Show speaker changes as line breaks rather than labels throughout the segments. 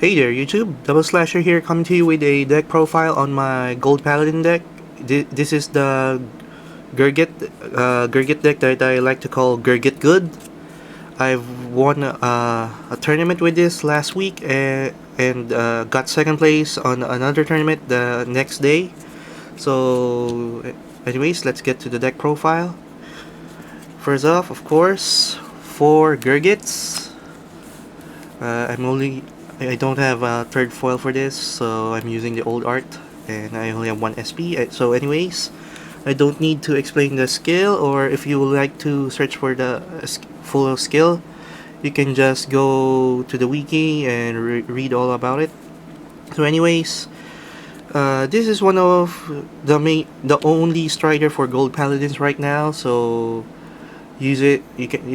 Hey there YouTube, Double Slasher here, coming to you with a deck profile on my Gold Paladin deck. This is the Gurgit deck that I like to call GurGitGud. I've won a tournament with this last week and got second place on another tournament the next day. So anyways, let's get to the deck profile. First off, of course, 4 Gurgits. I don't have a third foil for this, so I'm using the old art, and I only have 1 SP. So anyways, I don't need to explain the skill, or if you would like to search for the full skill, you can just go to the wiki and read all about it. So anyways, this is one of the only strider for Gold Paladins right now, so use it.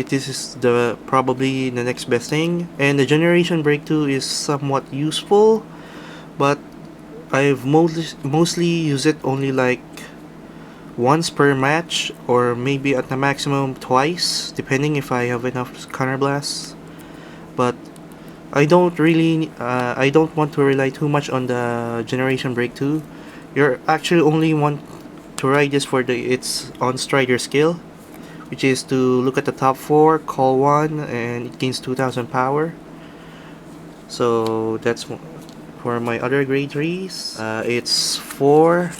This is probably the next best thing, and the generation breakthrough is somewhat useful, but I've mostly used it only like once per match, or maybe at the maximum twice, depending if I have enough counterblasts. But I don't want to rely too much on the generation breakthrough. You're actually only want to ride this for its on strider skill, which is to look at the top 4, call 1, and it gains 2000 power. So that's for my other grade 3s. It's 4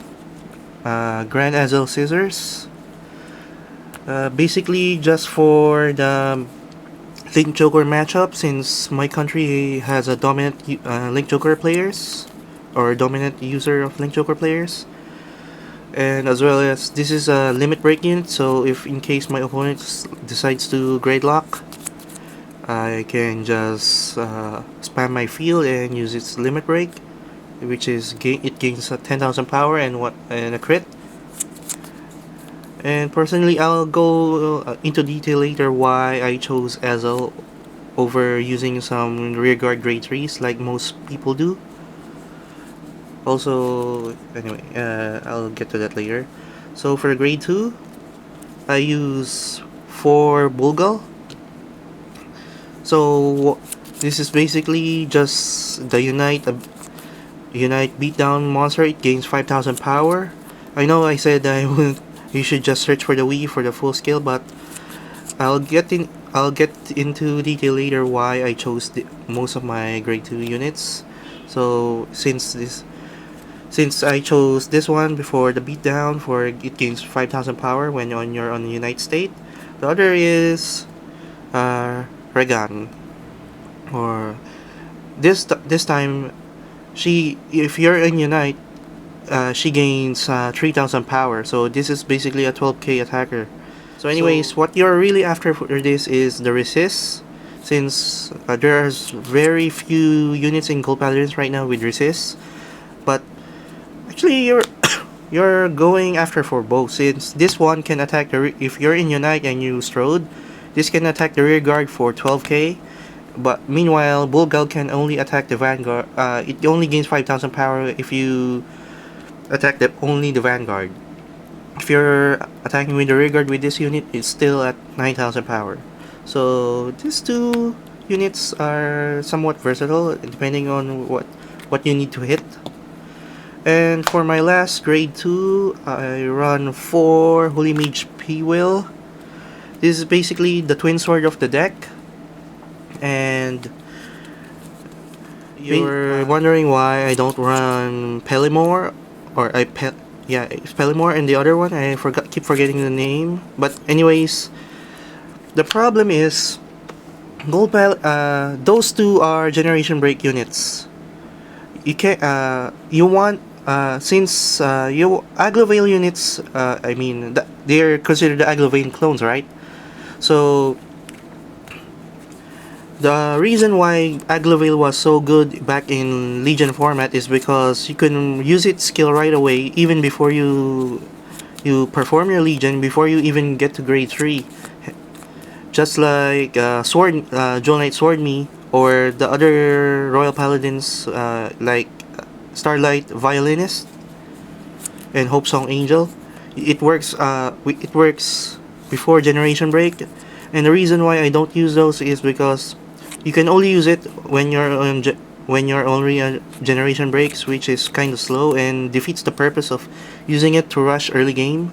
Grand Azel Scissors. Basically just for the Link Joker matchup, since my country has a dominant Link Joker players, or dominant user of Link Joker players. And as well as this is a limit break unit, so if in case my opponent decides to grade lock, I can just spam my field and use its limit break, which is it gains 10,000 power and a crit. And personally, I'll go into detail later why I chose Azel over using some rearguard grade 3s like most people do. Also, anyway, I'll get to that later. So for grade 2, I use 4 Bulgal. So this is basically just the Unite beatdown monster. It gains 5,000 power. I know I said you should just search for the Wii for the full skill, but I'll get into detail later why I chose most of my grade 2 units. So since I chose this one before the beatdown, for it gains 5,000 power when you're on the Unite state. The other is Regan, or this time if you're in Unite, she gains 3,000 power. So this is basically a 12k attacker. So anyways, what you're really after for this is the resist, since there's very few units in Gold Paladins right now with resist. But actually, you're going after for both, since this one can attack if you're in Unite and you Strode, this can attack the rear guard for 12k. But meanwhile, Bulgal can only attack the Vanguard. It only gains 5,000 power if you attack only the Vanguard. If you're attacking with the rear guard with this unit, it's still at 9,000 power. So these two units are somewhat versatile depending on what you need to hit. And for my last grade 2, I run 4 Holy Mage P-Will. This is basically the twin sword of the deck. And you're wondering why I don't run Pelimore, or it's Pelimore, and the other one I keep forgetting the name. But anyways, the problem is those two are generation break units. You can't since your Aglovale units, they're considered the Aglovale clones, right? So the reason why Aglovale was so good back in Legion format is because you can use its skill right away, even before you perform your Legion, before you even get to grade 3. Just like Jewel Knight Sword Me, or the other Royal Paladins like Starlight Violinist and Hope Song Angel. It works before Generation Break, and the reason why I don't use those is because you can only use it when you're on when your only generation breaks, which is kind of slow and defeats the purpose of using it to rush early game.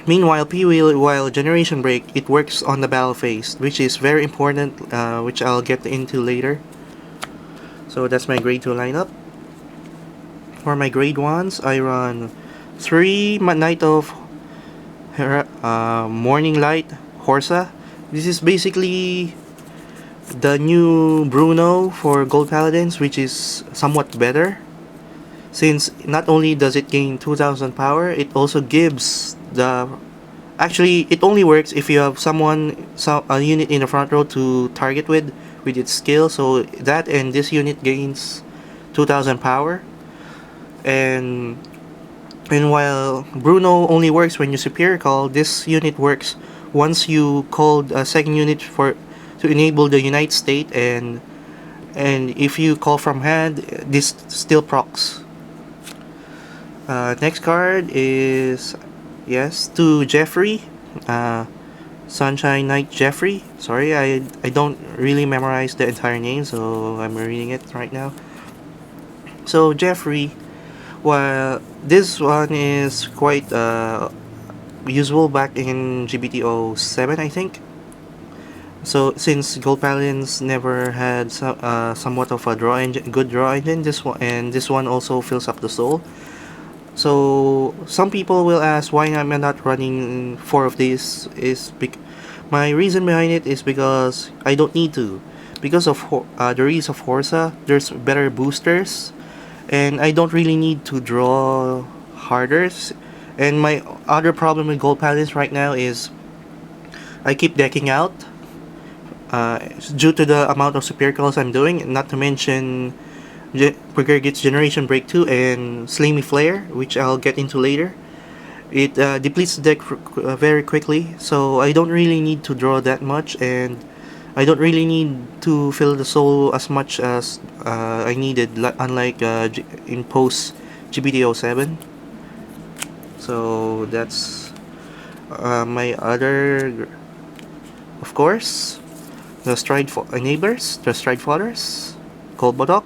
Meanwhile, while generation break, it works on the battle phase, which is very important, which I'll get into later. So that's my grade 2 lineup. For my grade 1s, I run 3 Night of Morning Light Horsa. This is basically the new Bruno for Gold Paladins, which is somewhat better. Since not only does it gain 2000 power, it also gives the... Actually, it only works if you have a unit in the front row to target with its skill. So that and this unit gains 2000 power. And while Bruno only works when you superior call, this unit works once you called a second unit to enable the Unite state, and if you call from hand, this still procs. Next card is, yes, to Jeffrey, Sunshine Knight Jeffrey. Sorry, I don't really memorize the entire name, so I'm reading it right now. So Jeffrey, well, this one is quite usable back in GBT07, I think. So since Gold Paladins never had somewhat of a good draw engine, this one also fills up the soul. So some people will ask why I'm not running 4 of these. My reason behind it is because I don't need to. Because of the release of Horsa, there's better boosters, and I don't really need to draw harder. And my other problem with Gold Paladins right now is I keep decking out due to the amount of superior calls I'm doing, not to mention GurGitGud's Generation Break 2 and Slay Me Flare, which I'll get into later. It depletes the deck very quickly, so I don't really need to draw that much, and I don't really need to fill the soul as much as I needed, unlike in Post-GBT07. So that's my other, of course, the Neighbors, the Stride Fathers, Cold Bodok.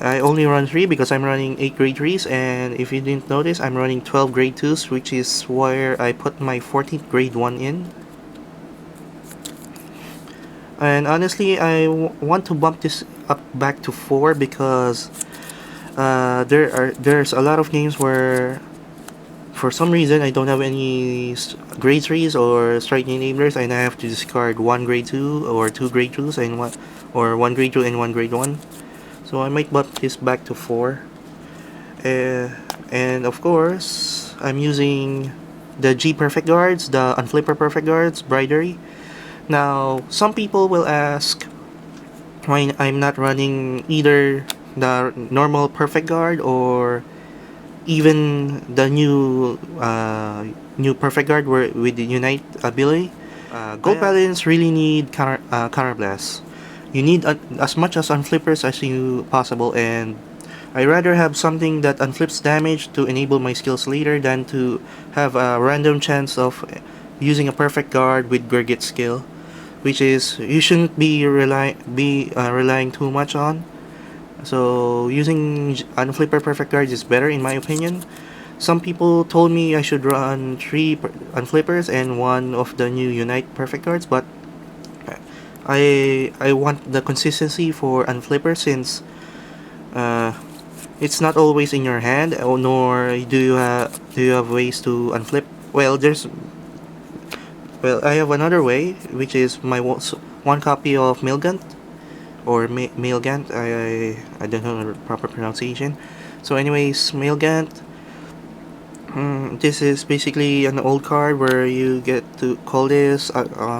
I only run 3 because I'm running 8 grade 3s, and if you didn't notice, I'm running 12 grade 2s, which is where I put my 14th grade 1 in. And honestly, I want to bump this up back to 4 because there's a lot of games where for some reason I don't have any grade 3s or strike enablers, and I have to discard 1 grade 2 or 2 grade 2s and 1 grade 2 and 1 grade 1. So I might bump this back to 4. And of course, I'm using the G Perfect Guards, the Unflipper Perfect Guards, Bridery. Now, some people will ask why I'm not running either the normal Perfect Guard or even the new Perfect Guard with the Unite ability. Gold Paladins really need Counterblast. You need as much as Unflippers as you possible, and I rather have something that unflips damage to enable my skills later than to have a random chance of using a Perfect Guard with GurGit skill, which is you shouldn't be relying too much on. So using Unflipper Perfect Guard is better in my opinion. Some people told me I should run 3 Unflippers and 1 of the new Unite Perfect Guards, but I want the consistency for Unflipper, since it's not always in your hand, nor do you have ways to unflip. Well, I have another way, which is my 1 copy of Milgant or Mailgant. I don't know the proper pronunciation. So anyways, Mailgant. This is basically an old card where you get to call this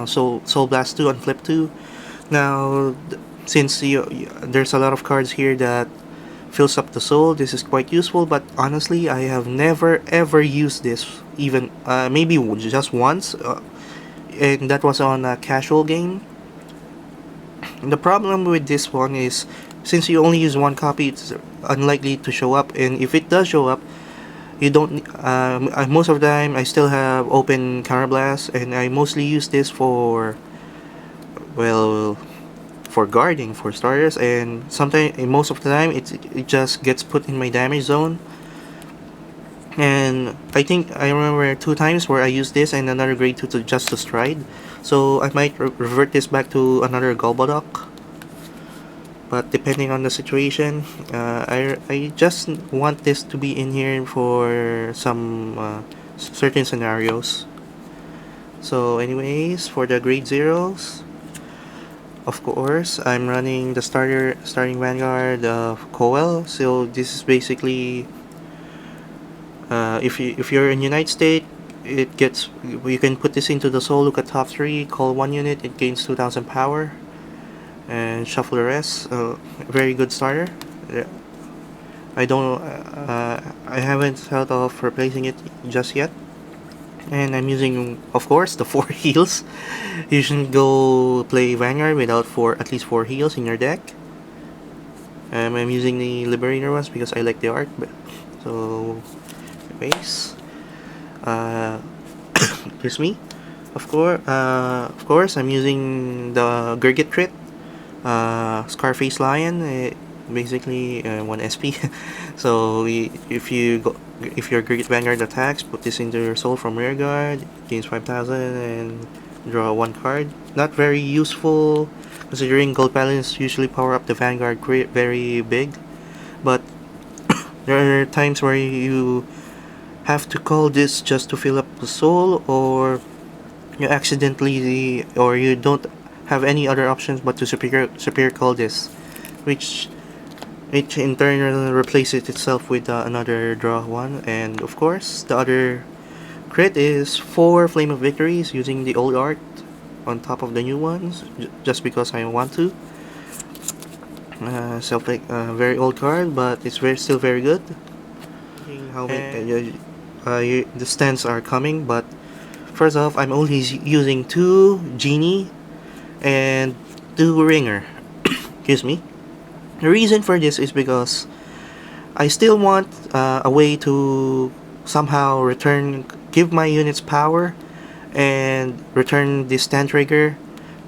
Soul Blast 2 on Flip 2. Now, since there's a lot of cards here that fills up the soul, this is quite useful, but honestly, I have never ever used this, even maybe just once, and that was on a casual game. The problem with this one is, since you only use 1 copy, it's unlikely to show up, and if it does show up, you don't most of the time I still have open Counterblast, and I mostly use this for for guarding for starters, and sometimes most of the time it just gets put in my damage zone. And I think I remember 2 times where I used this and another grade 2 to just to stride. So I might revert this back to another Golbadoc. But depending on the situation, I just want this to be in here for some certain scenarios. So anyways, for the grade 0s, of course, I'm running the starting Vanguard of Coel. So this is basically, if you're in United State, you can put this into the soul. Look at top 3, call 1 unit, it gains 2000 power, and shuffle the rest. Very good starter. I haven't thought of replacing it just yet. And I'm using, of course, the 4 heals. You shouldn't go play Vanguard without at least 4 heals in your deck. I'm using the Liberator ones because I like the art. So, anyways, here's me. Of course, I'm using the GurGitGud Scarface Lion. Basically 1 SP. So if your GurGit Vanguard attacks, put this into your soul from rear guard, gains 5000 and draw 1 card. Not very useful considering gold paladins usually power up the Vanguard very big, but there are times where you have to call this just to fill up the soul, or you accidentally, or you don't have any other options but to superior call this, which in turn replaces itself with another draw 1. And of course, the other crit is 4 Flame of Victories using the old art on top of the new ones, just because I want to. Very old card, but it's still very good. How the stands are coming, but first off, I'm only using 2 Genie and 2 Ringer. Excuse me. The reason for this is because I still want a way to somehow give my units power and return this stand trigger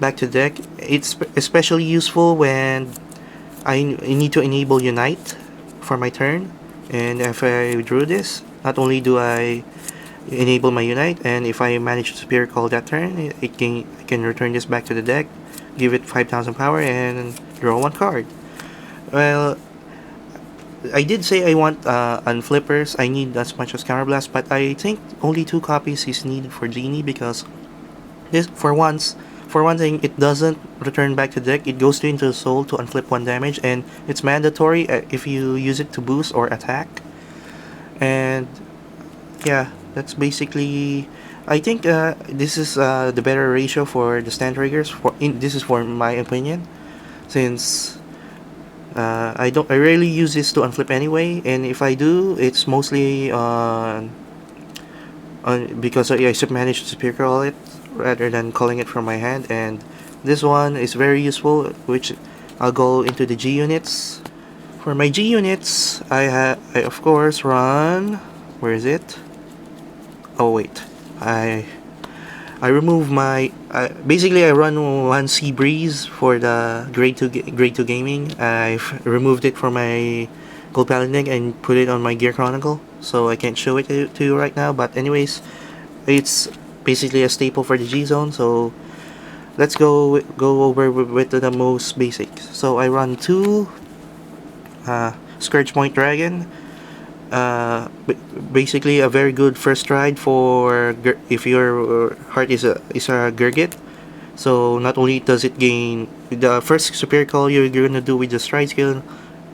back to deck. It's especially useful when I need to enable Unite for my turn, and if I drew this, not only do I enable my Unite, and if I manage to superior call that turn, I can return this back to the deck, give it 5000 power, and draw 1 card. Well, I did say I want unflippers. I need as much as Counterblast, but I think only 2 copies is needed for Genie, because this, for one thing, it doesn't return back to deck. It goes into the soul to unflip 1 damage, and it's mandatory if you use it to boost or attack. And yeah, that's basically, I think this is the better ratio for the stand triggers. This is for my opinion, since I rarely use this to unflip anyway, and if I do, it's mostly because I managed to superior call it rather than calling it from my hand. And this one is very useful, which I'll go into the G units. For my G units, I of course run, where is it? Oh wait, I remove my basically I run 1 Sea Breeze for the grade 2 gaming. I've removed it from my Gold Paladin and put it on my Gear Chronicle, so I can't show it to you right now. But anyways, it's basically a staple for the G zone. So let's go over with the most basic. So I run 2 Scourge Point Dragon. Basically a very good first stride for if your heart is a GurGit. So not only does it gain the first superior call you're gonna do with the stride skill,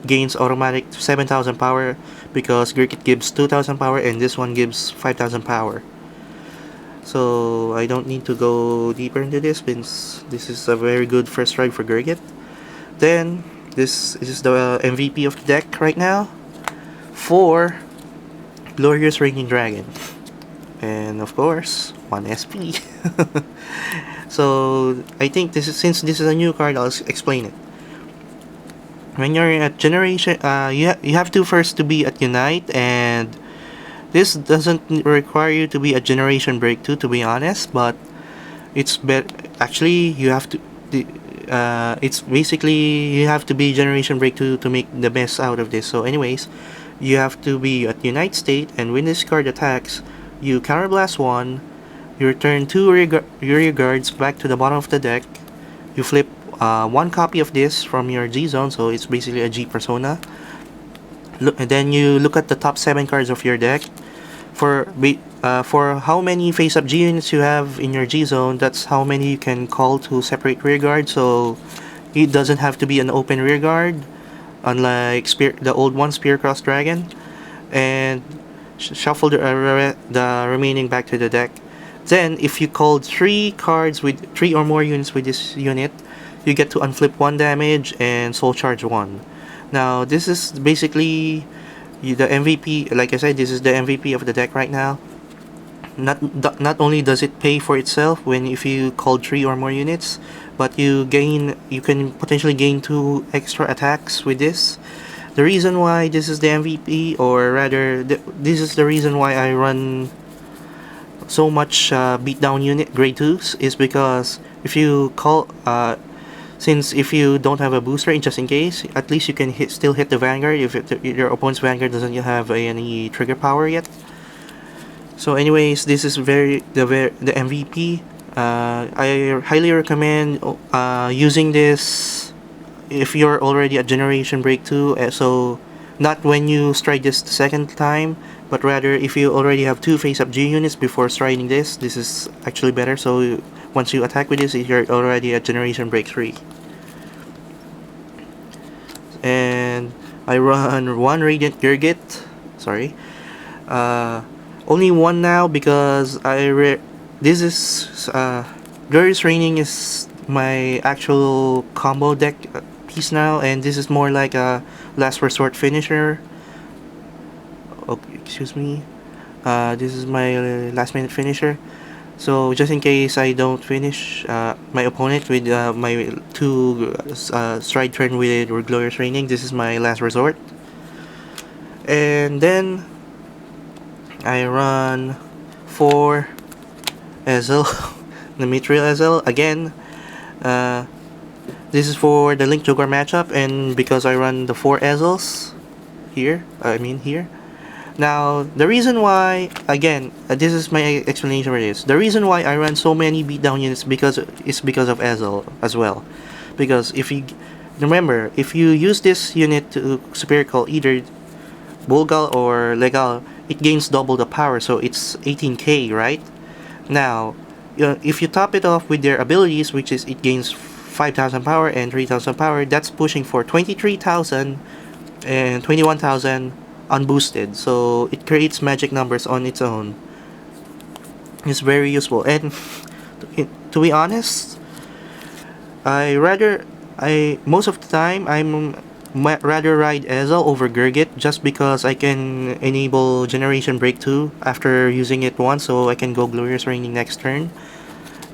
gains automatic 7000 power, because GurGit gives 2000 power and this one gives 5000 power. So I don't need to go deeper into this, since this is a very good first stride for GurGit. Then this is the MVP of the deck right now. 4 Glorious Raging Dragon, and of course 1 SP. So I think since this is a new card, I'll explain it. When you're at generation, you have to first to be at Unite, and this doesn't require you to be at Generation Break 2, to be honest, but it's better. Actually, you have to. It's basically you have to be Generation Break to make the best out of this. So anyways, you have to be at Unite state, and when this card attacks, you counterblast 1, you return 2 rear guards back to the bottom of the deck, you flip 1 copy of this from your G zone, so it's basically a G persona. And then you look at the top 7 cards of your deck. For how many face-up G units you have in your G zone, that's how many you can call to separate rear guard. So it doesn't have to be an open rear guard, unlike the old one, Spear Cross Dragon. And shuffle the remaining back to the deck. Then, if you called 3 cards with 3 or more units with this unit, you get to unflip 1 damage and soul charge 1. Now, this is basically the MVP. Like I said, this is the MVP of the deck right now. Not only does it pay for itself if you called 3 or more units, but you can potentially gain 2 extra attacks with this. The reason why this is the MVP, or rather, this is the reason why I run so much beatdown unit grade 2s, is because if you call since if you don't have a booster in just in case, at least you can still hit the Vanguard if your opponent's Vanguard doesn't have any trigger power yet. So anyways, this is the MVP. I highly recommend using this if you're already at Generation Break 2, so not when you stride this the second time, but rather if you already have 2 face-up G units before striding this is actually better. So once you attack with this, you're already at Generation Break 3. And I run 1 Radiant GurGit. Sorry. Only 1 now because this is Glorious Raining is my actual combo deck piece now, and this is more like a last resort finisher. Okay, excuse me. This is my last minute finisher. So just in case I don't finish my opponent with my 2 stride turn with Glorious Raining, this is my last resort. And then I run 4 Ezel, the Mithril Ezel again. This is for the Link Jogar matchup, and because I run the 4 Ezels here. Now, the reason why, again, this is my explanation for this. The reason why I run so many beatdown units is because of Ezel as well. Because if you remember, if you use this unit to Superior Call either Bulgal or Legal, it gains double the power, so it's 18k, right? Now, if you top it off with their abilities, which is it gains 5,000 power and 3,000 power, that's pushing for 23,000 and 21,000 unboosted, so it creates magic numbers on its own. It's very useful, and to be honest, most of the time I'm rather ride Ezel over GurGit, just because I can enable Generation Break 2 after using it once, so I can go Glorious Raining next turn.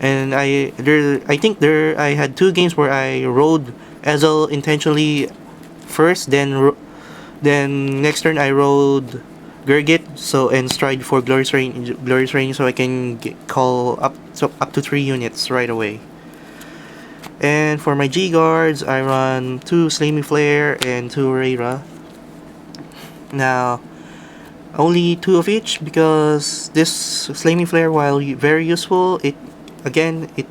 And I had 2 games where I rode Ezel intentionally first, then next turn I rode GurGit and stride for Glorious Raining, so I can call up to 3 units right away. And for my G guards, I run 2 Slamy Flare and 2 Reira. Now, only 2 of each, because this Slamy Flare, while very useful, it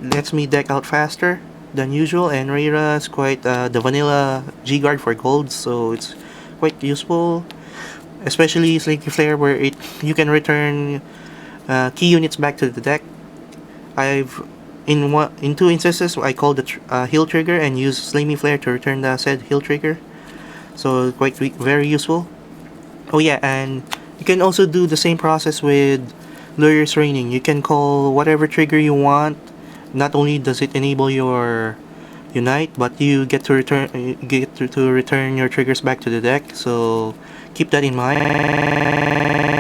lets me deck out faster than usual, and Reira is quite the vanilla G guard for golds, so it's quite useful, especially Slamy Flare, where you can return key units back to the deck. In 2 instances, I called the heal trigger and used Slamy Flare to return the said heal trigger, so quite very useful. Oh yeah, and you can also do the same process with Glorious Raining. You can call whatever trigger you want. Not only does it enable your Unite, but you get to return, to return your triggers back to the deck, so keep that in mind. And for my G guards, I run 2 Slamy Flare and 2 Reira. Now, only 2 of each, because this Slamy Flare, while very useful, it lets me deck out faster than usual, and Reira is quite the vanilla G guard for golds, so it's quite useful, especially Slamy Flare, where you can return key units back to the deck. So keep that in mind.